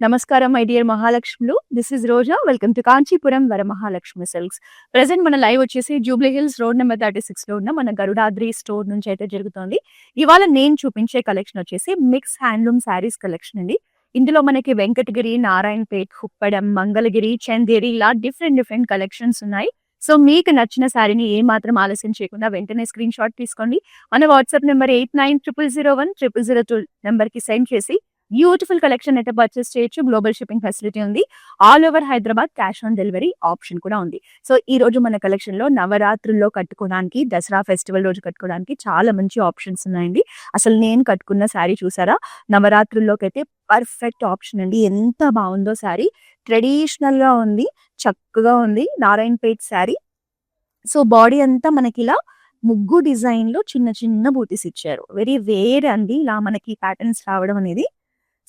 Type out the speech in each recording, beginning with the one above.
నమస్కారం my dear మహాలక్ష్ములు. This is Roja. Welcome to Kanchipuram Varamahalakshmi silks. Present మన లైవ్ వచ్చేసి జూబ్లీ హిల్స్ రోడ్ నెంబర్ 36 లో ఉన్న మన గరుడాద్రి స్టోర్ నుంచి అయితే జరుగుతోంది. ఇవాళ నేను చూపించే కలెక్షన్ వచ్చేసి మిక్స్ హ్యాండ్లూమ్ శారీస్ కలెక్షన్ అండి. ఇందులో మనకి వెంకటగిరి, నారాయణపేట్, కుప్పడం, మంగళగిరి, చందేరి ఇలా డిఫరెంట్ కలెక్షన్స్ ఉన్నాయి. సో మీకు నచ్చిన శారీని ఏ మాత్రం ఆలస్యం చేయకుండా వెంటనే స్క్రీన్ షాట్ తీసుకోండి. మన వాట్సాప్ నెంబర్ 8900010002 నెంబర్ కి సెండ్ చేసి బ్యూటిఫుల్ కలెక్షన్ అయితే పర్చేస్ చేయొచ్చు. గ్లోబల్ షిప్పింగ్ ఫెసిలిటీ ఉంది. All over Hyderabad cash on delivery option కూడా ఉంది. సో ఈ రోజు మన కలెక్షన్ లో నవరాత్రుల్లో కట్టుకోవడానికి, దసరా ఫెస్టివల్ రోజు కట్టుకోవడానికి చాలా మంచి ఆప్షన్స్ ఉన్నాయండి. అసలు నేను కట్టుకున్న శారీ చూసారా, నవరాత్రుల్లోకి అయితే పర్ఫెక్ట్ ఆప్షన్ అండి. ఎంత బాగుందో శారీ, ట్రెడిషనల్ గా ఉంది, చక్కగా ఉంది. నారాయణపేట్ శారీ. సో బాడీ అంతా మనకి ఇలా ముగ్గు డిజైన్ లో చిన్న చిన్న బూటీస్ ఇచ్చారు. వెరీ వేర్ అండి ఇలా మనకి ప్యాటర్న్స్ రావడం అనేది.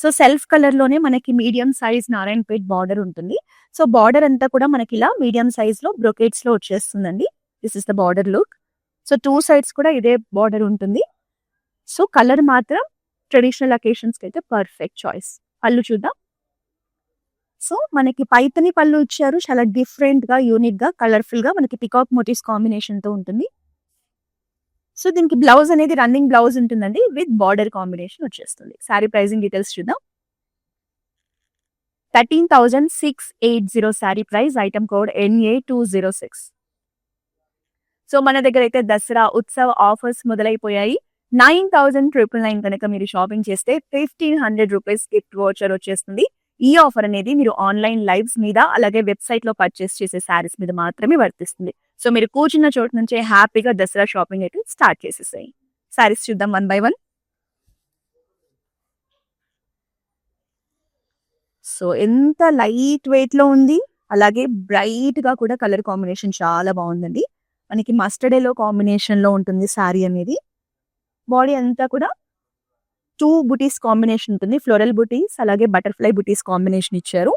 సో సెల్ఫ్ కలర్ లోనే మనకి మీడియం సైజ్ నారాయణపేట్ బార్డర్ ఉంటుంది. సో బార్డర్ అంతా కూడా మనకి ఇలా మీడియం సైజ్ లో బ్రొకేట్స్ లో వచ్చేస్తుందండి. This is the border look. So 2 sides కూడా ఇదే బార్డర్ ఉంటుంది. సో కలర్ మాత్రం ట్రెడిషనల్ అకేషన్స్ కి అయితే పర్ఫెక్ట్ చాయిస్. పళ్ళు చూద్దాం. సో మనకి పైతని పళ్ళు ఇచ్చారు. చాలా డిఫరెంట్ గా, యూనిక్ గా, కలర్ఫుల్ గా మనకి పికాక్ మోటివ్స్ కాంబినేషన్ తో ఉంటుంది. సో దీనికి బ్లౌజ్ అనేది రన్నింగ్ బ్లౌజ్ ఉంటుందండి, విత్ బార్డర్ కాంబినేషన్ వచ్చేస్తుంది. శారీ ప్రైజింగ్ డీటెయిల్స్ చూద్దాం. 13,680 sari price. Item code NA206. So మన దగ్గర అయితే దసరా ఉత్సవ్ ఆఫర్స్ మొదలైపోయాయి. 9,999 కనుక మీరు షాపింగ్ చేస్తే 1,500 రూపీస్ గిఫ్ట్ వోచర్ వచ్చేస్తుంది. ఈ ఆఫర్ అనేది మీరు ఆన్లైన్ లైవ్స్ మీద, అలాగే వెబ్సైట్ లో పర్చేస్ చేసే శారీస్ మీద మాత్రమే వర్తిస్తుంది. సో మీరు కూర్చున్న చోటు నుంచే హ్యాపీగా దసరా షాపింగ్ అయితే స్టార్ట్ చేసేసాయి. శారీస్ చూద్దాం వన్ బై వన్. సో ఎంత లైట్ వెయిట్ లో ఉంది, అలాగే బ్రైట్ గా కూడా కలర్ కాంబినేషన్ చాలా బాగుందండి. మనకి మస్టర్డ్ ఎల్లో కాంబినేషన్ లో ఉంటుంది శారీ అనేది. బాడీ అంతా కూడా 2 బుటీస్ కాంబినేషన్ ఉంటుంది. ఫ్లోరల్ బుటీస్, అలాగే బటర్ఫ్లై బుటీస్ కాంబినేషన్ ఇచ్చారు.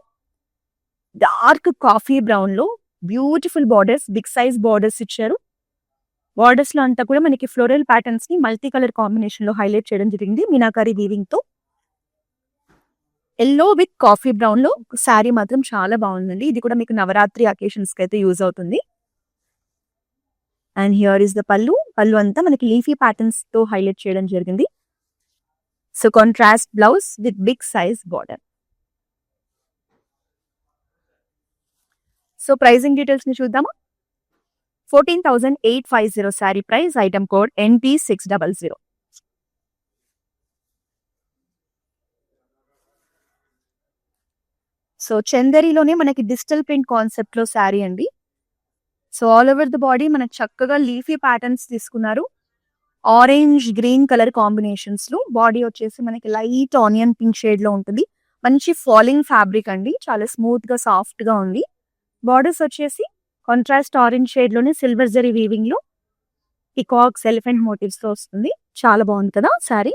డార్క్ కాఫీ బ్రౌన్ లో beautiful borders, big size borders ఇచ్చారు. బార్డర్స్ లో అంతా కూడా మనకి ఫ్లోరల్ ప్యాటర్న్స్ ని మల్టీ కలర్ కాంబినేషన్ లో హైలైట్ చేయడం జరిగింది మీనాకారి వీవింగ్ తో. ఎల్లో విత్ కాఫీ బ్రౌన్ లో శారీ మాత్రం చాలా బాగుందండి. ఇది కూడా మీకు నవరాత్రి అకేషన్స్ కి అయితే యూజ్ అవుతుంది. అండ్ హియర్ ఇస్ ద పళ్ళు. పళ్ళు అంతా మనకి లీఫీ ప్యాటర్న్స్ తో హైలైట్ చేయడం జరిగింది. So contrast blouse with big size border. So pricing details ని చూద్దామా. 14,850 sari price. Item code NP600. So చందరిలోనే మనకి డిజిటల్ ప్రింట్ కాన్సెప్ట్ లో శారీ అండి. So all over the body మనకి చక్కగా లీఫీ ప్యాటర్న్స్ తీసుకున్నారు. ఆరెంజ్ గ్రీన్ కలర్ కాంబినేషన్స్ లో బాడీ వచ్చేసి మనకి లైట్ ఆనియన్ పింక్ షేడ్ లో ఉంటుంది. మంచి ఫాలింగ్ ఫ్యాబ్రిక్ అండి, చాలా స్మూత్ గా సాఫ్ట్ గా ఉంది. బార్డర్స్ వచ్చేసి కాంట్రాస్ట్ ఆరెంజ్ షేడ్ లోనే సిల్వర్ జరీ వీవింగ్ లో పికాక్స్, ఎలిఫెంట్ మోటివ్స్ తో వస్తుంది. చాలా బాగుంది కదా sari.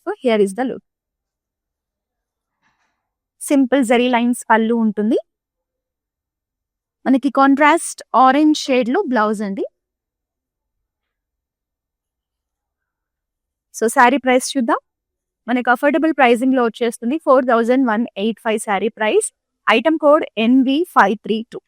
So here is the look. Simple zari lines పళ్ళు ఉంటుంది. మనకి కాంట్రాస్ట్ ఆరెంజ్ షేడ్ లో బ్లౌజ్ అండి. సో శారీ ప్రైస్ చూద్దాం. మనకి అఫోర్డబుల్ ప్రైసింగ్ లో వచ్చేస్తుంది. 4,185 sari price. Item code NV532.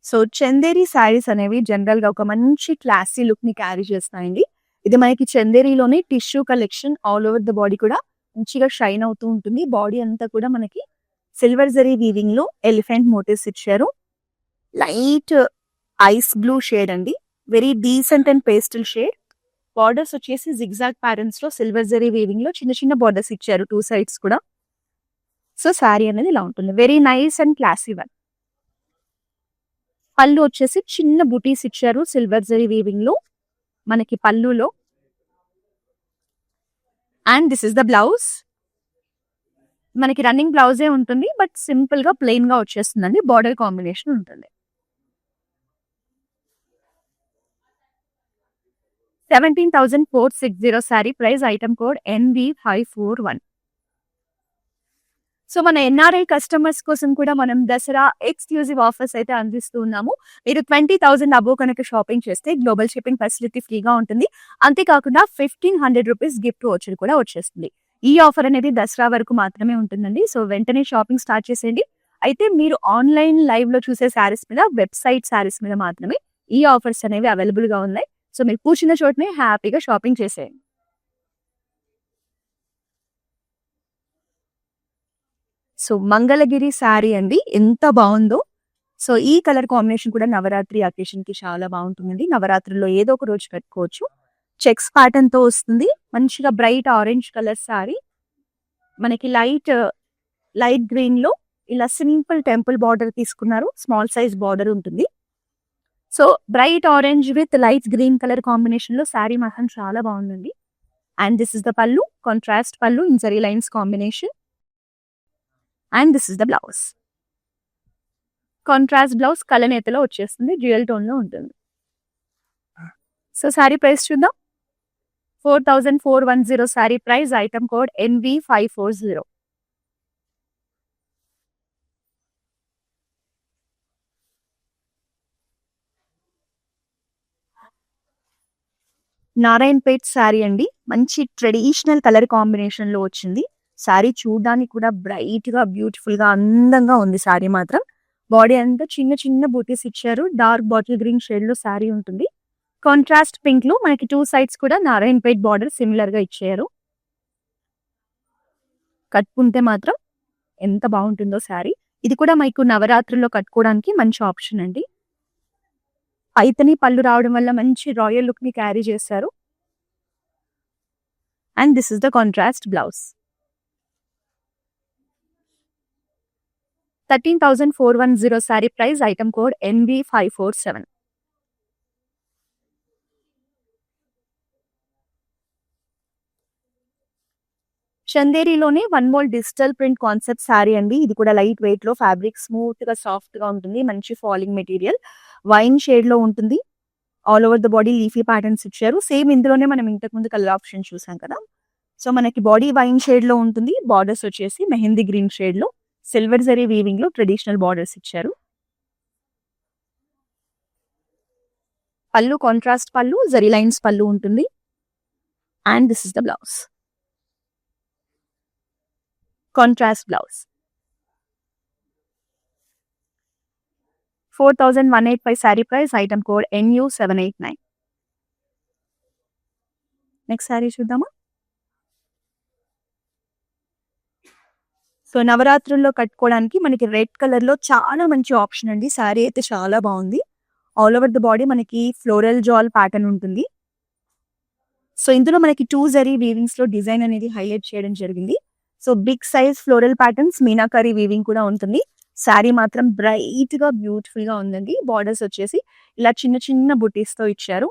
So Chanderi saris అనేవి జనరల్ గా ఒక మంచి క్లాసీ లుక్ ని క్యారీ చేస్తాయండి. ఇది మనకి చందేరిలోనే tissue collection. All over the body కూడా మంచిగా షైన్ అవుతూ ఉంటుంది. బాడీ అంతా కూడా మనకి సిల్వర్ జరీ వీవింగ్ లో ఎలిఫెంట్ మోటివ్స్ ఇచ్చారు. లైట్ ఐస్ బ్లూ షేడ్ అండి, very decent and pastel shade. Borders వచ్చేసి జిగ్జాగ్ ప్యాటర్న్స్ లో సిల్వర్ జరీ వీవింగ్ లో చిన్న చిన్న బార్డర్స్ ఇచ్చారు 2 సైడ్స్ కూడా. సో శారీ అనేది ఇలా ఉంటుంది. Very nice and classy one. పళ్ళు వచ్చేసి చిన్న బుటీస్ ఇచ్చారు సిల్వర్ జరీ వీవింగ్ లో మనకి పళ్ళులో. And this is the blouse. మనకి రన్నింగ్ బ్లౌజే ఉంటుంది, బట్ సింపుల్ గా ప్లెయిన్ గా వచ్చేస్తుందండి. బార్డర్ కాంబినేషన్ ఉంటుంది. 17,460 sari price. Item code NV541. So మన ఎన్ఆర్ఐ కస్టమర్స్ కోసం కూడా మనం దసరా ఎక్స్‌క్లూజివ్ ఆఫర్స్ అయితే అందిస్తూ ఉన్నాము. మీరు 20,000 అబోవ్ కనుక షాపింగ్ చేస్తే గ్లోబల్ షిప్పింగ్ ఫెసిలిటీ ఫ్రీగా ఉంటుంది. అంతేకాకుండా రూ. 1,500 గిఫ్ట్ వోచర్ కూడా వచ్చేస్తుంది. ఈ ఆఫర్ అనేది దసరా వరకు మాత్రమే ఉంటుందండి. సో వెంటనే షాపింగ్ స్టార్ట్ చేసేయండి. అయితే మీరు ఆన్‌లైన్ లైవ్‌లో చూసే శారీస్ మీద, వెబ్‌సైట్ శారీస్ మీద మాత్రమే ఈ ఆఫర్స్ అనేవి అవైలబుల్‌గా ఉన్నాయి. సో మీరు కూర్చున్న చోటనే హ్యాపీగా షాపింగ్ చేసేయండి. సో మంగళగిరి శారీ అండి. ఎంత బావుందో. సో ఈ కలర్ కాంబినేషన్ కూడా నవరాత్రి అకేషన్‌కి చాలా బావుంటుందండి. నవరాత్రుల్లో ఏదో ఒక రోజు కట్టుకోవచ్చు. చెక్స్ ప్యాటర్న్‌తో వస్తుంది. మంచిగా బ్రైట్ ఆరెంజ్ కలర్ శారీ. మనకి లైట్ గ్రీన్‌లో ఇలా సింపుల్ టెంపుల్ బార్డర్ తీసుకున్నారు. స్మాల్ సైజ్ బార్డర్ ఉంటుంది. So bright orange with light green colour కాంబినేషన్‌లో శారీ మాత్రం చాలా బావుందండి. And this is the pallu. Contrast pallu in zari lines combination. And this is the blouse. Contrast blouse కలనేతలో వచ్చేస్తుంది. డ్యూయల్ టోన్‌లో ఉంటుంది. సో శారీ ప్రైస్ చూద్దాం. 4,410 sari price. Item code NV540. Narayanpet sari అండి. మంచి ట్రెడిషనల్ కలర్ కాంబినేషన్‌లో వచ్చింది. శారీ చూడడానికి కూడా బ్రైట్‌గా, బ్యూటిఫుల్‌గా, అందంగా ఉంది శారీ మాత్రం. బాడీ అంతా చిన్న చిన్న బూటీస్ ఇచ్చారు. డార్క్ బాటిల్ గ్రీన్ షేడ్‌లో శారీ ఉంటుంది. కాంట్రాస్ట్ పింక్‌లో మనకి 2 సైడ్స్ కూడా నారాయణపేట్ బార్డర్ సిమిలర్‌గా ఇచ్చారు. కట్టుకుంటే మాత్రం ఎంత బావుంటుందో శారీ. ఇది కూడా మీకు నవరాత్రుల్లో కట్టుకోవడానికి మంచి ఆప్షన్ అండి. పైతని పళ్ళు రావడం వల్ల మంచి రాయల్ లుక్‌ని క్యారీ చేశారు. And this is the contrast blouse. 13,410 sari price. Item code NV547. చందేరిలోనే 1 mole digital print concept sari అండి. ఇది కూడా లైట్ వెయిట్‌లో ఫ్యాబ్రిక్ స్మూత్‌గా, సాఫ్ట్‌గా ఉంటుంది. మంచి ఫాలింగ్ మెటీరియల్. వైన్ షేడ్‌లో ఉంటుంది. All over the body leafy patterns ఇచ్చారు. సేమ్ ఇందులోనే మనం ఇంతకుముందు కలర్ ఆప్షన్ చూసాం కదా! సో మనకి బాడీ వైన్ షేడ్‌లో ఉంటుంది. బార్డర్స్ వచ్చేసి మెహందీ గ్రీన్ షేడ్‌లో సిల్వర్ జరీ వీవింగ్‌లో ట్రెడిషనల్ బార్డర్స్ ఇచ్చారు. పల్లు కాంట్రాస్ట్ పల్లు, జరీ లైన్స్ పల్లు ఉంటుంది. And this is the blouse. Contrast blouse. 4,185 sari price. Item code NU789. Next sari చూద్దామా? సో నవరాత్రుల్లో కట్టుకోవడానికి మనకి రెడ్ కలర్‌లో చాలా మంచి ఆప్షన్ అండి. శారీ అయితే చాలా బావుంది. ఆల్ ఓవర్ ద బాడీ మనకి ఫ్లోరల్ జాల్ ప్యాటర్న్ ఉంటుంది. సో ఇందులో మనకి 2 జరీ వీవింగ్స్‌లో డిజైన్ అనేది హైలైట్ చేయడం జరిగింది. So big size floral patterns, meenakari weaving కూడా ఉంటుంది. శారీ మాత్రం బ్రైట్‌గా, బ్యూటిఫుల్‌గా ఉందండి. బార్డర్స్ వచ్చేసి ఇలా చిన్న చిన్న బుటీస్‌తో ఇచ్చారు.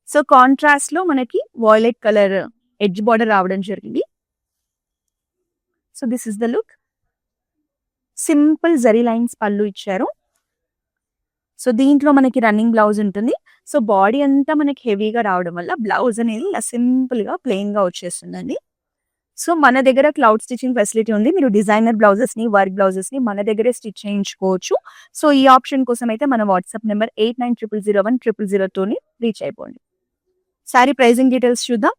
సో కాంట్రాస్ట్‌లో మనకి వాయిలెట్ కలర్ ఎడ్జ్ బార్డర్ రావడం జరిగింది. So this is the look. Simple zari lines పల్లు ఇచ్చారు. సో దీంట్లో మనకి రన్నింగ్ బ్లౌజ్ ఉంటుంది. సో బాడీ అంతా మనకి హెవీగా రావడం వల్ల బ్లౌజ్ అనేది ఇలా సింపుల్‌గా ప్లెయిన్‌గా వచ్చేస్తుందండి. సో మన దగ్గర క్లౌడ్ స్టిచింగ్ ఫెసిలిటీ ఉంది. మీరు డిజైనర్ బ్లౌజెస్‌ని, వర్క్ బ్లౌజెస్‌ని మన దగ్గరే స్టిచ్ చేయించుకోవచ్చు. సో ఈ ఆప్షన్ కోసం అయితే మన వాట్సాప్ నంబర్ 8900010002ని రీచ్ అయిపోండి. శారీ ప్రైజింగ్ డీటెయిల్స్ చూద్దాం.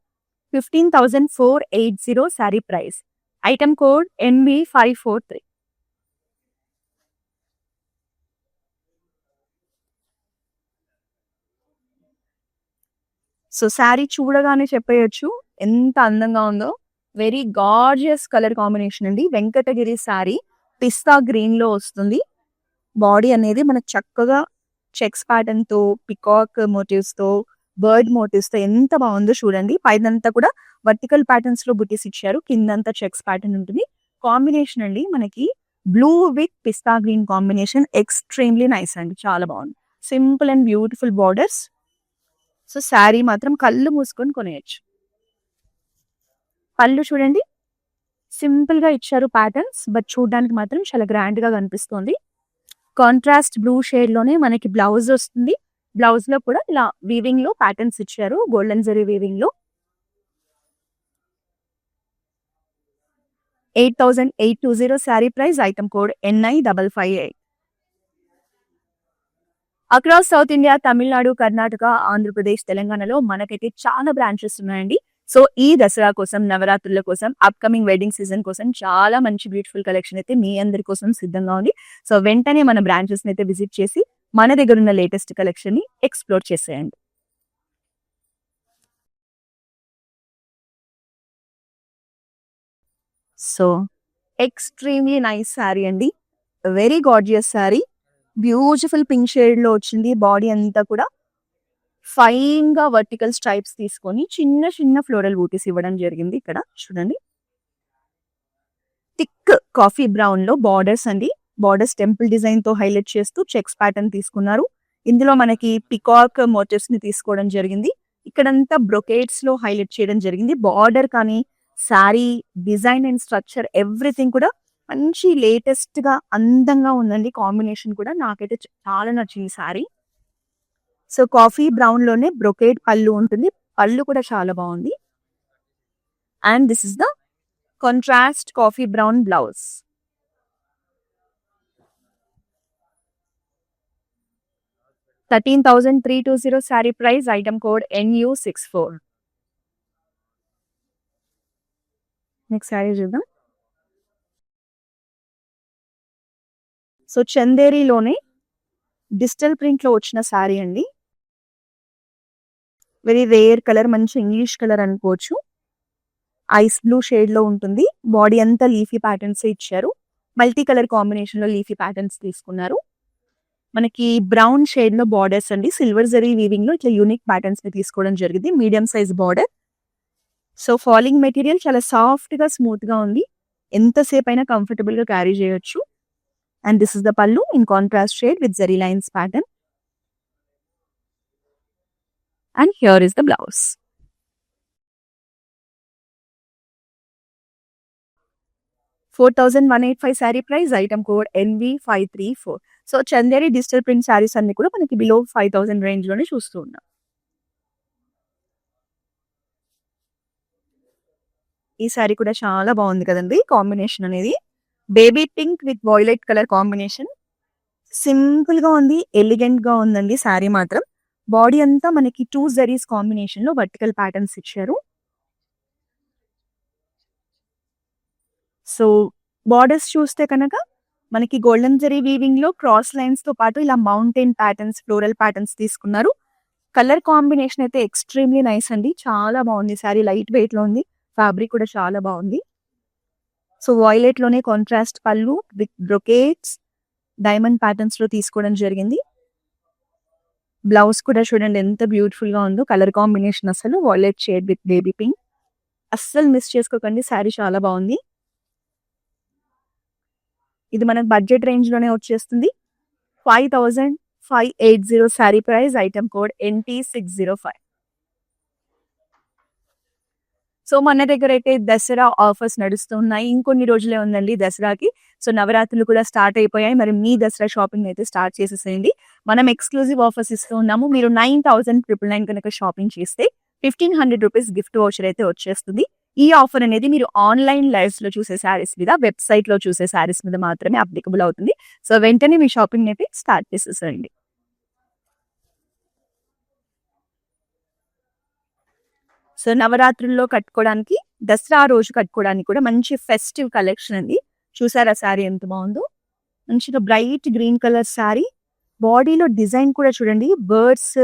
15,480 sari price. Item code NV543. So sari చూడగానే చెప్పేయొచ్చు ఎంత అందంగా ఉందో. వెరీ గార్జియస్ కలర్ కాంబినేషన్ అండి. వెంకటగిరి శారీ పిస్తా గ్రీన్‌లో వస్తుంది. బాడీ అనేది మనకు చక్కగా చెక్స్ ప్యాటర్న్‌తో, పికాక్ మోటివ్స్‌తో, బర్డ్ మోటివ్స్‌తో ఎంత బావుందో చూడండి. పైనంతా కూడా వర్టికల్ ప్యాటర్న్స్‌లో బుటీస్ ఇచ్చారు. కిందంతా చెక్స్ ప్యాటర్న్ ఉంటుంది. కాంబినేషన్ అండి మనకి blue with pista green combination extremely nice అండి. చాలా బావుంది. Simple and beautiful borders. So sari మాత్రం కళ్ళు మూసుకొని కొనేయొచ్చు. పళ్ళు చూడండి. సింపుల్‌గా ఇచ్చారు ప్యాటర్న్స్. బట్ చూడడానికి మాత్రం చాలా గ్రాండ్‌గా కనిపిస్తోంది. కాంట్రాస్ట్ బ్లూ షేడ్‌లోనే మనకి బ్లౌజ్ వస్తుంది. బ్లౌజ్‌లో కూడా ఇలా వీవింగ్‌లో ప్యాటర్న్స్ ఇచ్చారు. గోల్డెన్ జరీ వీవింగ్‌లో. 8,820 sari price, item code NI558. Across South India, Tamil Nadu, Karnataka, Andhra Pradesh, తెలంగాణలో మనకైతే చాలా బ్రాంచెస్ ఉన్నాయండి. సో ఈ దసరా కోసం, నవరాత్రుల కోసం, అప్కమింగ్ వెడ్డింగ్ సీజన్ కోసం చాలా మంచి బ్యూటిఫుల్ కలెక్షన్ అయితే మీ అందరి కోసం సిద్ధంగా ఉంది. సో వెంటనే మన బ్రాంచెస్ అయితే విజిట్ చేసి మన దగ్గర ఉన్న లేటెస్ట్ కలెక్షన్ ని ఎక్స్ప్లోర్ చేసేయండి. సో ఎక్స్ట్రీమ్లీ నైస్ శారీ అండి, very gorgeous sari, beautiful pink shade లో వచ్చింది. బాడీ అంతా కూడా ఫైన్ గా వర్టికల్ స్ట్రైప్స్ తీసుకొని చిన్న చిన్న ఫ్లోరల్ బూటీస్ ఇవ్వడం జరిగింది. ఇక్కడ చూడండి, థిక్ కాఫీ బ్రౌన్ లో బార్డర్స్ అండి. బార్డర్స్ టెంపుల్ డిజైన్ తో హైలైట్ చేస్తూ చెక్స్ ప్యాటర్న్ తీసుకున్నారు. ఇందులో మనకి పికాక్ మోటివ్స్ ని తీసుకోవడం జరిగింది. ఇక్కడంతా బ్రొకేట్స్ లో హైలైట్ చేయడం జరిగింది. బార్డర్ కానీ sari design and structure everything కూడా మంచి లేటెస్ట్ గా అందంగా ఉందండి. కాంబినేషన్ కూడా నాకైతే చాలా నచ్చింది శారీ. సో కాఫీ బ్రౌన్ లోనే బ్రొకేట్ పళ్ళు ఉంటుంది. పళ్ళు కూడా చాలా బాగుంది. And this is the contrast coffee brown blouse. $13,320 sari price, item code NU64. Next sari చూద్దాం. సో చందేరీలోనే డిజిటల్ ప్రింట్ లో వచ్చిన శారీ అండి. వెరీ రేర్ కలర్, మంచి ఇంగ్లీష్ కలర్ అనుకోవచ్చు. ఐస్ బ్లూ షేడ్ లో ఉంటుంది. బాడీ అంతా లీఫీ ప్యాటర్న్స్ ఇచ్చారు. మల్టీ కలర్ కాంబినేషన్ లో లీఫీ ప్యాటర్న్స్ తీసుకున్నారు. మనకి బ్రౌన్ షేడ్ లో బార్డర్స్ అండి. సిల్వర్ జరీ వీవింగ్ లో ఇట్లా యూనిక్ ప్యాటర్న్స్ ని తీసుకోవడం జరిగింది. Medium size border. So falling material చాలా సాఫ్ట్ గా స్మూత్ గా ఉంది. ఎంతసేపు అయినా కంఫర్టబుల్ గా క్యారీ చేయొచ్చు. అండ్ దిస్ ఇస్ ద పల్లు in contrast shade with zari lines pattern. And here is the blouse. $4,185 sari price, item code NV534. So Chanderi digital print saris అన్ని కూడా మనకి బిలో 5,000 రేంజ్ లోనే చూస్తూ ఉన్నాం. ఈ శారీ కూడా చాలా బాగుంది కదండి. కాంబినేషన్ అనేది baby pink with violet colour combination. Simple గా ఉంది, ఎలిగెంట్ గా ఉందండి శారీ మాత్రం. బాడీ అంతా మనకి 2 జరీస్ కాంబినేషన్ లో వర్టికల్ ప్యాటర్న్స్ ఇచ్చారు. సో బార్డర్స్ చూస్తే కనుక మనకి గోల్డెన్ జరీ వీవింగ్ లో క్రాస్ లైన్స్ తో పాటు ఇలా మౌంటైన్ ప్యాటర్న్స్, ఫ్లోరల్ ప్యాటర్న్స్ తీసుకున్నారు. కలర్ కాంబినేషన్ అయితే ఎక్స్ట్రీమ్లీ నైస్ అండి, చాలా బాగుంది. శారీ లైట్ వెయిట్ లో ఉంది. ఫ్యాబ్రిక్ కూడా చాలా బాగుంది. సో వాయిలెట్ లోనే కాంట్రాస్ట్ పళ్ళు విత్ బ్రొకేట్స్, డైమండ్ ప్యాటర్న్స్ లో తీసుకోవడం జరిగింది. బ్లౌజ్ కూడా చూడండి ఎంత బ్యూటిఫుల్ గా ఉందో. కలర్ కాంబినేషన్ అసలు violet shade with baby pink. అస్సలు మిస్ చేసుకోకండి, శారీ చాలా బాగుంది. ఇది మనకు బడ్జెట్ రేంజ్ లోనే వచ్చేస్తుంది. 5,580 sari price, item code NT605. So మన దగ్గర అయితే దసరా ఆఫర్స్ నడుస్తున్నాయి. ఇంకొన్ని రోజులే ఉందండి దసరాకి. సో నవరాత్రులు కూడా స్టార్ట్ అయిపోయాయి. మరి మీ దసరా షాపింగ్ అయితే స్టార్ట్ చేసేసేయండి. మనం ఎక్స్క్లూజివ్ ఆఫర్స్ ఇస్తూ ఉన్నాము. మీరు 9,999 కనుక షాపింగ్ చేస్తే 1,500 రూపీస్ గిఫ్ట్ వౌచర్ అయితే వచ్చేస్తుంది. ఈ ఆఫర్ అనేది మీరు ఆన్లైన్ లైవ్స్ లో చూసే శారీస్ మీద, వెబ్సైట్ లో చూసే శారీస్ మీద మాత్రమే అప్లికబుల్ అవుతుంది. సో వెంటనే మీ షాపింగ్ అయితే స్టార్ట్ చేసేసేయండి. సో నవరాత్రుల్లో కట్టుకోవడానికి, దసరా రోజు కట్టుకోవడానికి కూడా మంచి ఫెస్టివ్ కలెక్షన్ అండి. చూసారా శారీ ఎంత బాగుందో. మంచిగా బ్రైట్ గ్రీన్ కలర్ శారీ. బాడీలో డిజైన్ కూడా చూడండి, బర్డ్స్,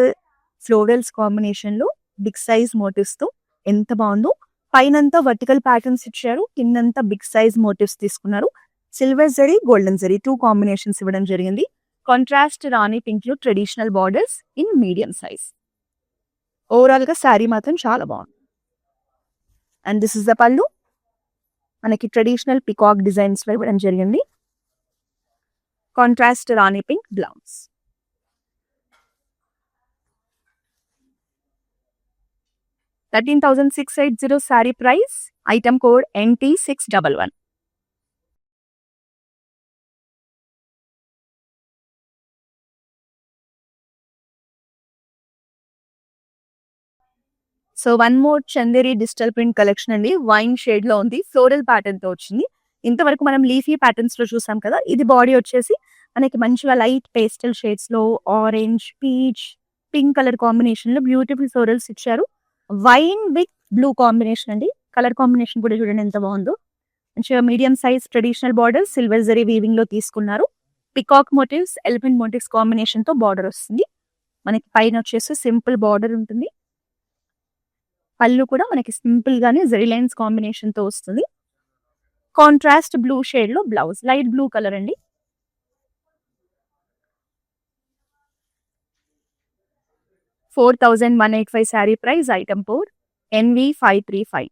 ఫ్లోరల్స్ కాంబినేషన్ లో బిగ్ సైజ్ మోటివ్స్ తో ఎంత బాగుందో. పైనంతా వర్టికల్ ప్యాటర్న్స్ ఇచ్చారు, కిందంతా బిగ్ సైజ్ మోటివ్స్ తీసుకున్నారు. Silver zari, golden zari 2 combinations ఇవ్వడం జరిగింది. కాంట్రాస్ట్ రాణి పింక్ లో traditional borders in medium size. Overall గా శారీ మాత్రం చాలా బాగుంది. అండ్ దిస్ ఇస్ ద పల్లు. మనకి ట్రెడిషనల్ పికాక్ డిజైన్స్ లో ఇవ్వడం జరిగింది. Contrast rani pink blouse. $13,680 sari price, item code NT611. So one more Chanderi digital print collection అండి. వైన్ షేడ్ లో ఉంది, ఫ్లోరల్ ప్యాటర్న్ తో వచ్చింది. ఇంతవరకు మనం లీఫీ ప్యాటర్న్స్ లో చూసాం కదా, ఇది బాడీ వచ్చేసి మనకి మంచిగా లైట్ పేస్టల్ షేడ్స్ లో orange, peach, pink colour combination లో బ్యూటిఫుల్ ఫ్లోరల్స్ ఇచ్చారు. వైన్ విత్ బ్లూ కాంబినేషన్ అండి. కలర్ కాంబినేషన్ కూడా చూడండి ఎంత బాగుందో. మంచిగా medium size traditional border silver zari weaving లో తీసుకున్నారు. Peacock motifs, elephant motifs combination తో బార్డర్ వస్తుంది. మనకి పైన వచ్చేసి సింపుల్ బార్డర్ ఉంటుంది. పళ్ళు కూడా మనకి సింపుల్ గానే జరీ లైన్స్ కాంబినేషన్ తో వస్తుంది. కాంట్రాస్ట్ బ్లూ షేడ్ లో బ్లౌజ్, లైట్ బ్లూ కలర్ అండి. $4,185 sari price. Item code NV535.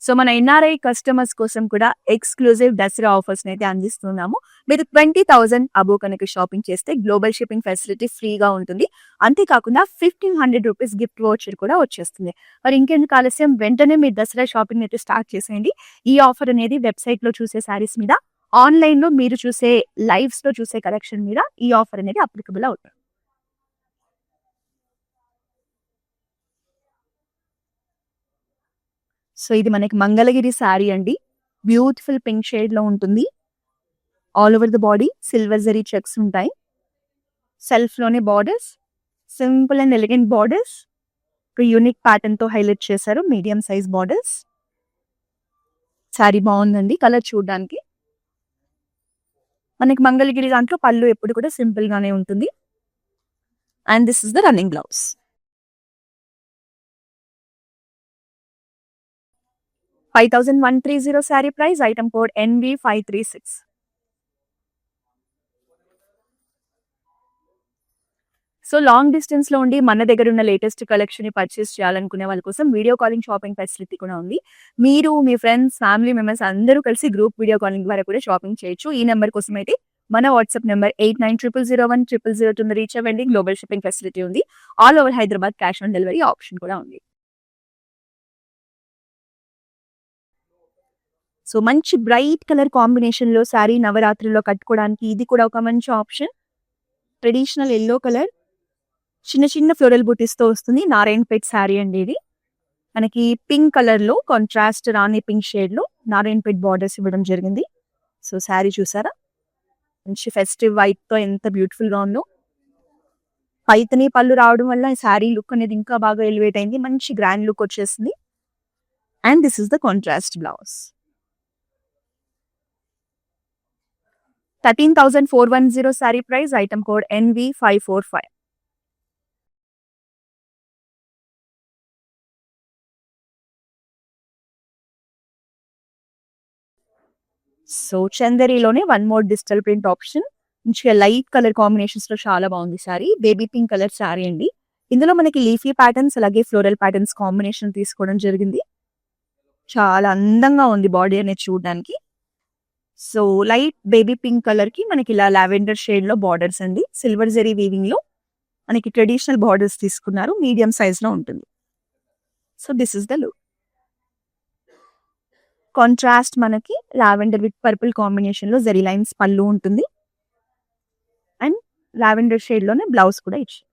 So మన ఎన్ఆర్ఐ కస్టమర్స్ కోసం కూడా ఎక్స్క్లూజివ్ దసరా ఆఫర్స్ అయితే అందిస్తున్నాము. మీరు 20,000 అబో కనుక షాపింగ్ చేస్తే గ్లోబల్ షిప్పింగ్ ఫెసిలిటీ ఫ్రీగా ఉంటుంది. అంతేకాకుండా ₹1,500 గిఫ్ట్ వోచర్ కూడా వచ్చేస్తుంది. మరి ఇంకెందుకు ఆలస్యం, వెంటనే మీరు దసరా షాపింగ్ అయితే స్టార్ట్ చేసేయండి. ఈ ఆఫర్ అనేది వెబ్సైట్ లో చూసే శారీస్ మీద, ఆన్లైన్ లో మీరు చూసే లైవ్స్ లో చూసే కలెక్షన్ మీద ఈ ఆఫర్ అనేది అప్లికబుల్ అవుతుంది. సో ఇది మనకి మంగళగిరి శారీ అండి. బ్యూటిఫుల్ పింక్ షేడ్ లో ఉంటుంది. All over the body silver zari checks ఉంటాయి. సెల్ఫ్ లోనే borders, simple and elegant borders, ఒక యూనిక్ ప్యాటర్న్ తో హైలైట్ చేశారు. Medium size borders. శారీ బాగుందండి కలర్ చూడడానికి. మనకి మంగళగిరి దాంట్లో పళ్ళు ఎప్పుడు కూడా సింపుల్ గానే ఉంటుంది. And this is the running blouse. $5,130 sari price. Item code NV536. So long distance లో ఉండి మన దగ్గర ఉన్న లేటెస్ట్ కలెక్షన్ ని పర్చేస్ చేయాలనుకునే వాళ్ళ కోసం వీడియో కాలింగ్ షాపింగ్ ఫెసిలిటీ కూడా ఉంది. మీరు, మీ ఫ్రెండ్స్, ఫ్యామిలీ మెంబర్స్ అందరూ కలిసి గ్రూప్ వీడియో కాలింగ్ ద్వారా కూడా షాపింగ్ చేయొచ్చు. ఈ నెంబర్ కోసం అయితే మన వాట్సాప్ నెంబర్ 8900010002 రీచ్ అవ్వండి. గ్లోబల్ షిప్పింగ్ ఫెసిలిటీ ఉంది. All over Hyderabad cash on delivery option కూడా ఉంది. సో మంచి బ్రైట్ కలర్ కాంబినేషన్ లో శారీ నవరాత్రిలో కట్టుకోవడానికి ఇది కూడా ఒక మంచి ఆప్షన్. ట్రెడిషనల్ ఎల్లో కలర్, చిన్న చిన్న ఫ్లోరల్ బూటీస్ తో వస్తుంది. నారాయణపేట్ శారీ అండి ఇది. మనకి పింక్ కలర్ లో కాంట్రాస్ట్ రాణి పింక్ షేడ్ లో నారాయణపేట్ బార్డర్స్ ఇవ్వడం జరిగింది. సో శారీ చూసారా, మంచి ఫెస్టివ్ వైట్ తో ఎంత బ్యూటిఫుల్ గా ఉందో. పైతని పళ్ళు రావడం వల్ల శారీ లుక్ అనేది ఇంకా బాగా ఎలివేట్ అయింది. మంచి గ్రాండ్ లుక్ వచ్చేసింది. And this is the contrast blouse. 13,410 sari price. Item code NV545. So చందరిలోనే one more digital print option. మంచిగా లైట్ కలర్ కాంబినేషన్స్ లో చాలా బాగుంది sari. Baby pink colour sari అండి. ఇందులో మనకి లీఫీ ప్యాటర్న్స్ అలాగే ఫ్లోరల్ ప్యాటర్న్స్ కాంబినేషన్ తీసుకోవడం జరిగింది. చాలా అందంగా ఉంది బాడీ అనేది చూడడానికి. So light baby pink colour కి మనకి ఇలా లావెండర్ షేడ్ లో బార్డర్స్ అండి. సిల్వర్ జరీ వీవింగ్ లో మనకి ట్రెడిషనల్ బార్డర్స్ తీసుకున్నారు. మీడియం సైజ్ లో ఉంటుంది. So this is the look. Contrast మనకి లావెండర్ విత్ పర్పుల్ కాంబినేషన్ లో జరీ లైన్స్ పళ్ళు ఉంటుంది. అండ్ లావెండర్ షేడ్ లోనే బ్లౌజ్ కూడా ఇచ్చారు.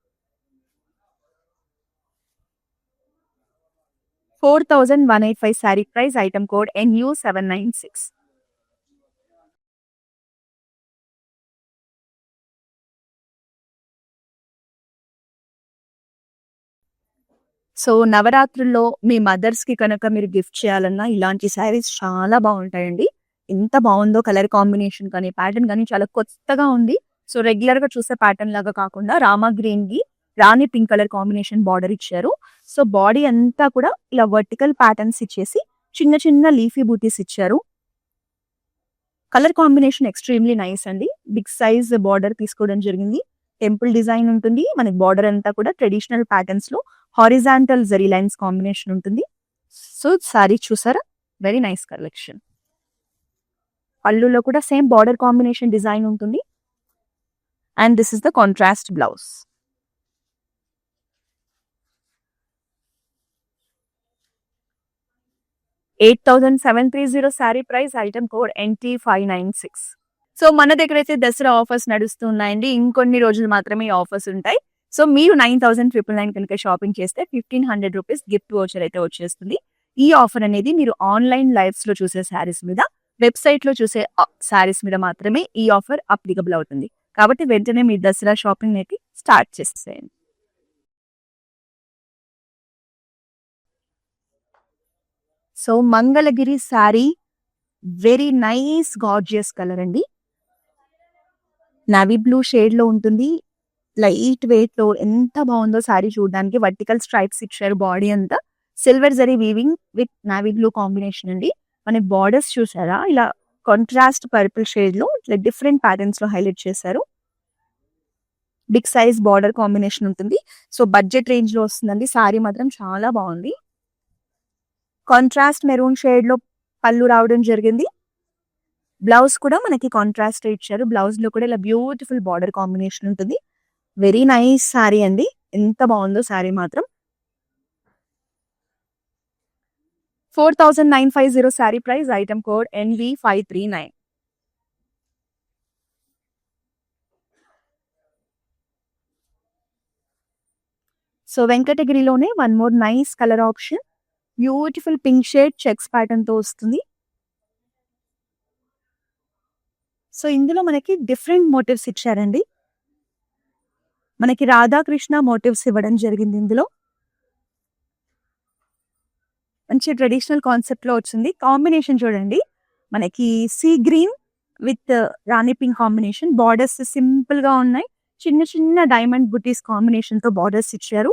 4,185 sari price. Item code NU796. So నవరాత్రుల్లో మీ మదర్స్ కి కనుక మీరు గిఫ్ట్ చేయాలన్నా ఇలాంటి శారీస్ చాలా బాగుంటాయండి. ఎంత బాగుందో కలర్ కాంబినేషన్ కానీ ప్యాటర్న్ కానీ చాలా కొత్తగా ఉంది. సో రెగ్యులర్ గా చూసే ప్యాటర్న్ లాగా కాకుండా రామా గ్రీన్ కి రాణి పింక్ కలర్ కాంబినేషన్ బార్డర్ ఇచ్చారు. సో బాడీ అంతా కూడా ఇలా వర్టికల్ ప్యాటర్న్స్ ఇచ్చేసి చిన్న చిన్న లీఫీ బూటీస్ ఇచ్చారు. కలర్ కాంబినేషన్ ఎక్స్ట్రీమ్లీ నైస్ అండి. బిగ్ సైజ్ బార్డర్ తీసుకోవడం జరిగింది. టెంపుల్ డిజైన్ ఉంటుంది. మనకి బార్డర్ అంతా కూడా ట్రెడిషనల్ ప్యాటర్న్స్ లో హారిజాంటల్ జరీ లైన్స్ కాంబినేషన్ ఉంటుంది. సో సారీ చూసారా, వెరీ నైస్ కలెక్షన్. పళ్ళులో కూడా సేమ్ బార్డర్ కాంబినేషన్ డిజైన్ ఉంటుంది. And this is the contrast blouse. $8,730 sari price. Item code NT596. So మన దగ్గర అయితే దసరా ఆఫర్స్ నడుస్తున్నాయండి. ఇంకొన్ని రోజులు మాత్రమే ఈ ఆఫర్స్ ఉంటాయి. సో మీరు 9,999 కనుక షాపింగ్ చేస్తే $1,500 గిఫ్ట్ వోచర్ అయితే వచ్చేస్తుంది. ఈ ఆఫర్ అనేది మీరు ఆన్లైన్ లైవ్స్ లో చూసే శారీస్ మీద, వెబ్సైట్ లో చూసే శారీస్ మీద మాత్రమే ఈ ఆఫర్ అప్లికబుల్ అవుతుంది. కాబట్టి వెంటనే మీ దసరా షాపింగ్ అనేది స్టార్ట్ చేసేయండి. So Mangalagiri sari very nice gorgeous colour అండి. నావీ బ్లూ షేడ్ లో ఉంటుంది. లైట్ వెయిట్ లో ఎంత బాగుందో శారీ చూడడానికి. వర్టికల్ స్ట్రైప్స్ ఇచ్చారు బాడీ అంతా. Silver zari weaving with navy blue combination అండి. మన బార్డర్స్ చూసారా, ఇలా కాంట్రాస్ట్ పర్పుల్ షేడ్ లో ఇట్లా డిఫరెంట్ ప్యాటర్న్స్ లో హైలైట్ చేశారు. బిగ్ సైజ్ బార్డర్ కాంబినేషన్ ఉంటుంది. సో బడ్జెట్ రేంజ్ లో వస్తుందండి. శారీ మాత్రం చాలా బాగుంది. కాంట్రాస్ట్ మెరూన్ షేడ్ లో పళ్ళు రావడం జరిగింది. బ్లౌజ్ కూడా మనకి కాంట్రాస్ట్ ఇచ్చారు. బ్లౌజ్ లో కూడా ఇలా బ్యూటిఫుల్ బార్డర్ కాంబినేషన్ ఉంటుంది. వెరీ నైస్ శారీ అండి. ఎంత బాగుందో శారీ మాత్రం. 4950 sari price. Item code NV539. So వెంకటగిరిలోనే one more nice colour option. Beautiful pink shade checks pattern తో వస్తుంది. సో ఇందులో మనకి డిఫరెంట్ మోటివ్స్ ఇచ్చారండి. మనకి రాధాకృష్ణ మోటివ్స్ ఇవ్వడం జరిగింది. ఇందులో మంచి ట్రెడిషనల్ కాన్సెప్ట్ లో వచ్చింది. కాంబినేషన్ చూడండి, మనకి sea green with Rani pink combination. Borders simple గా ఉన్నాయి. చిన్న చిన్న డైమండ్ బుటీస్ కాంబినేషన్ తో బార్డర్స్ ఇచ్చారు.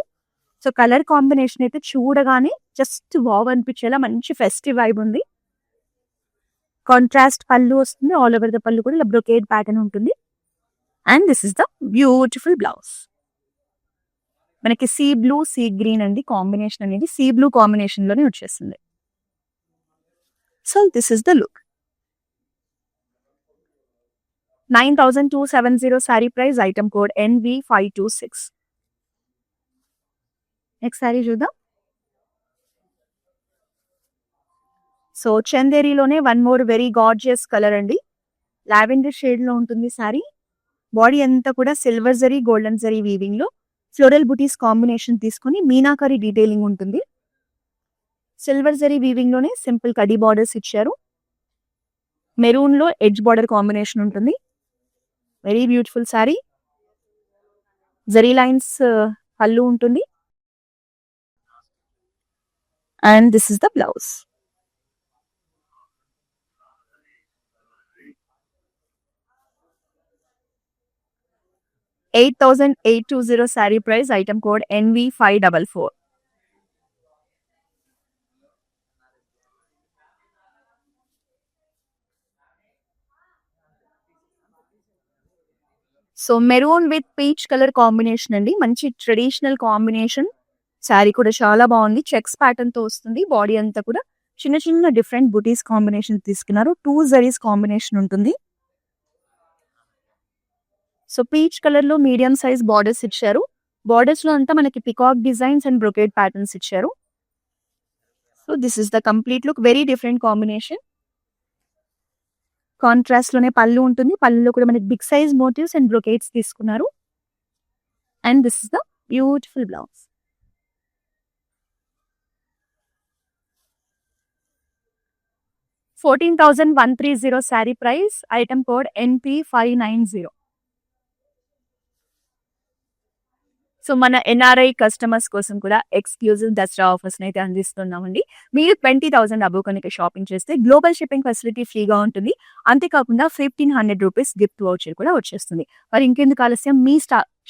సో కలర్ కాంబినేషన్ అయితే చూడగానే జస్ట్ వావ్ అనిపించేలా మంచి ఫెస్టివ్ వైబ్ ఉంది. కాంట్రాస్ట్ పళ్ళు వస్తుంది. ఆల్ ఓవర్ ద పళ్ళు కూడా ఇలా బ్రొకేడ్ ప్యాటర్న్ ఉంటుంది. And this is the beautiful blouse. మనకి సీ బ్లూ సీ గ్రీన్ అండి కాంబినేషన్ అనేది. సీ బ్లూ కాంబినేషన్ లోనే వచ్చేస్తుంది. So this is the look. 9270 sari price. Item code NV526. Next sari చూద్దాం. సో చందేరిలోనే one more very gorgeous colour అండి. Lavender shade లో ఉంటుంది శారీ. బాడీ అంతా కూడా silver zari golden zari weaving లో ఫ్లోరల్ బుటీస్ కాంబినేషన్ తీసుకుని మీనాకరీ డీటెయిలింగ్ ఉంటుంది. సిల్వర్ జరీ వీవింగ్ లోనే సింపుల్ కడీ బార్డర్స్ ఇచ్చారు. మెరూన్ లో ఎడ్జ్ బార్డర్ కాంబినేషన్ ఉంటుంది. Very beautiful sari. Zari lines పళ్ళు ఉంటుంది. And this is the blouse. $8,820 sari price. Item code NV544. So maroon with peach colour combination అండి. మంచి ట్రెడిషనల్ కాంబినేషన్. శారీ కూడా చాలా బాగుంది. చెక్స్ ప్యాటర్న్ తో వస్తుంది. బాడీ అంతా కూడా చిన్న చిన్న డిఫరెంట్ బుటీస్ కాంబినేషన్ తీసుకున్నారు. 2 జరీస్ కాంబినేషన్ ఉంటుంది. సో పీచ్ కలర్ లో మీడియం సైజ్ బార్డర్స్ ఇచ్చారు. బార్డర్స్ లో అంతా మనకి peacock designs and brocade patterns ఇచ్చారు. So this is the complete look. Very different combination. Contrast లోనే పళ్ళు ఉంటుంది. పళ్ళులో కూడా మనకి big size motives and brocades తీసుకున్నారు. And this is the beautiful blouse. $14,130 sari price. Item code NP590. సో మన NRI కస్టమర్స్ కోసం కూడా ఎక్స్క్లూజివ్ దసరా ఆఫర్స్ అయితే అందిస్తున్నామండి. మీరు 20,000 అబోవ్ కనుక షాపింగ్ చేస్తే గ్లోబల్ షిప్పింగ్ ఫెసిలిటీ ఫ్రీగా ఉంటుంది. అంతేకాకుండా ₹1,500 గిఫ్ట్ వౌచర్ కూడా వచ్చేస్తుంది. మరి ఇంకెందుకు ఆలస్యం, మీ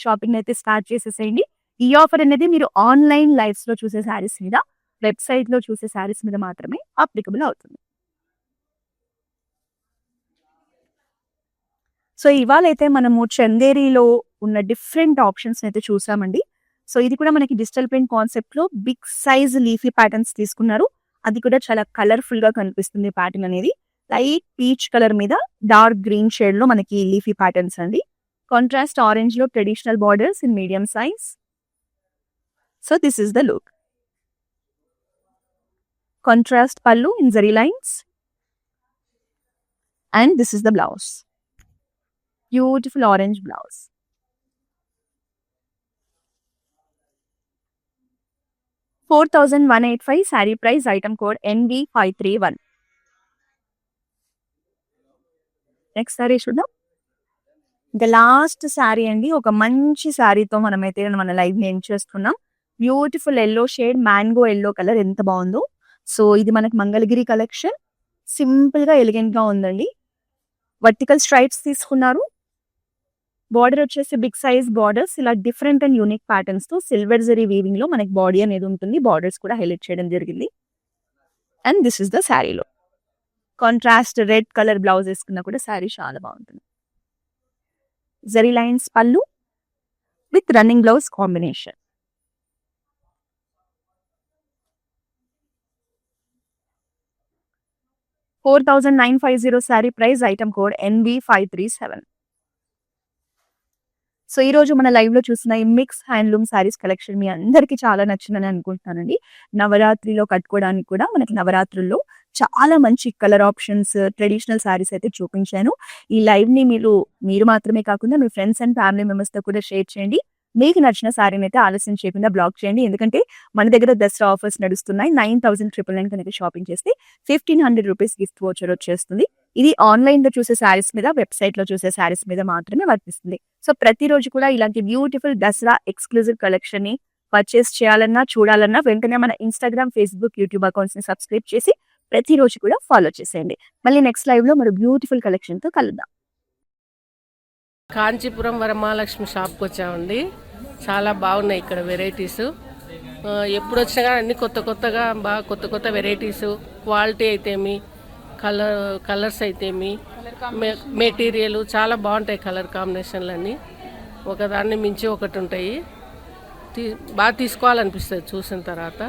షాపింగ్ అయితే స్టార్ట్ చేసేసేయండి. ఈ ఆఫర్ అనేది మీరు ఆన్లైన్ లైవ్స్ లో చూసే శారీస్ మీద, వెబ్సైట్ లో చూసే శారీస్ మీద మాత్రమే అప్లికబుల్ అవుతుంది. సో ఇవాళ అయితే మనము చందేరిలో ఉన్న డిఫరెంట్ ఆప్షన్స్ అయితే చూసామండి. సో ఇది కూడా మనకి డిజిటల్ ప్రింట్ కాన్సెప్ట్ లో బిగ్ సైజ్ లీఫీ ప్యాటర్న్స్ తీసుకున్నారు. అది కూడా చాలా కలర్ఫుల్ గా కనిపిస్తుంది ప్యాటర్న్ అనేది. లైట్ పీచ్ కలర్ మీద డార్క్ గ్రీన్ షేడ్ లో మనకి లీఫీ ప్యాటర్న్స్ అండి. కాంట్రాస్ట్ ఆరెంజ్ లో traditional borders in medium size. So this is the look. Contrast pallu in zari lines, and this is the blouse. Beautiful orange blouse. 4185 sari price, item code NV531. Next sari చూద్దాం. ఇంకా last sari అండి. ఒక మంచి శారీతో మనమైతే మన live ని end చేస్తున్నాం. Beautiful yellow shade, mango yellow colour ఎంత బాగుందో. సో ఇది మనకి మంగళగిరి కలెక్షన్. సింపుల్ గా ఎలిగెంట్ గా ఉందండి. వర్టికల్ స్ట్రైప్స్ తీసుకున్నారు. బార్డర్ వచ్చేసి బిగ్ సైజ్ బార్డర్స్, ఇలా డిఫరెంట్ అండ్ యూనిక్ ప్యాటర్న్స్ తో సిల్వర్ జరీ వీవింగ్ లో మనకి బాడీ అనేది ఉంటుంది. బార్డర్స్ కూడా హైలైట్ చేయడం జరిగింది. అండ్ దిస్ ఇస్ ద శారీలో కాంట్రాస్ట్ రెడ్ కలర్ బ్లౌజ్ వేసుకున్నా కూడా శారీ చాలా బాగుంటుంది. జరీ లైన్స్ పళ్ళు with running blouse combination. $4,950 sari price, item code NV537. So ఈ రోజు మన లైవ్ లో చూసిన ఈ మిక్స్ హ్యాండ్లూమ్ శారీస్ కలెక్షన్ మీ అందరికి చాలా నచ్చిందని అనుకుంటున్నానండి. నవరాత్రిలో కట్టుకోవడానికి కూడా మనకి నవరాత్రుల్లో చాలా మంచి కలర్ ఆప్షన్స్, ట్రెడిషనల్ శారీస్ అయితే చూపించాను. ఈ లైవ్ ని మీరు మాత్రమే కాకుండా మీ ఫ్రెండ్స్ అండ్ ఫ్యామిలీ మెంబర్స్ తో కూడా షేర్ చేయండి. మీకు నచ్చిన శారీని అయితే ఆలస్యం చేయకుండా బ్లాక్ చేయండి. ఎందుకంటే మన దగ్గర దసరా ఆఫర్స్ నడుస్తున్నాయి. 9,999 కనుక షాపింగ్ చేస్తే 1,500 రూపీస్ గిఫ్ట్ వోచర్ వచ్చేస్తుంది. ఇది ఆన్లైన్ లో చూసే శారీస్ మీద, వెబ్సైట్ లో చూసే శారీస్ మీద మాత్రమే వర్తిస్తుంది. సో ప్రతిరోజు కూడా ఇలాంటి బ్యూటిఫుల్ దసరా ఎక్స్క్లూజివ్ కలెక్షన్ ని పర్చేస్ చేయాలన్నా, చూడాలన్నా వెంటనే మన ఇన్స్టాగ్రామ్, ఫేస్బుక్, యూట్యూబ్ అకౌంట్స్ ని సబ్స్క్రైబ్ చేసి ప్రతిరోజు కూడా ఫాలో చేసేయండి. మళ్ళీ నెక్స్ట్ లైవ్ లో మరి బ్యూటిఫుల్ కలెక్షన్ తో కలుద్దాం. కాంచీపురం వరమహాలక్ష్మి షాప్కి వచ్చామండి. చాలా బాగున్నాయి ఇక్కడ వెరైటీస్. ఎప్పుడు వచ్చినా కానీ అన్ని కొత్తగా బాగా కొత్త వెరైటీస్, క్వాలిటీ అయితేమి, కలర్స్ అయితేమి, మెటీరియల్ చాలా బాగుంటాయి. కలర్ కాంబినేషన్లు అన్నీ ఒకదాన్ని మించి ఒకటి ఉంటాయి. బాగా తీసుకోవాలనిపిస్తుంది చూసిన తర్వాత.